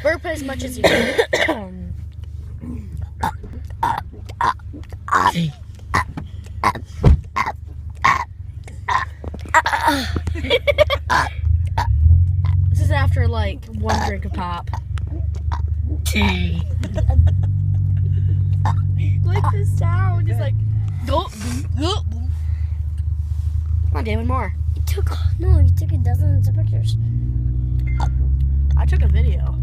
Burp as much as you can. This is after like one drink of pop. Like the sound is like. Come on, David, more. You took a dozen of pictures. I took a video.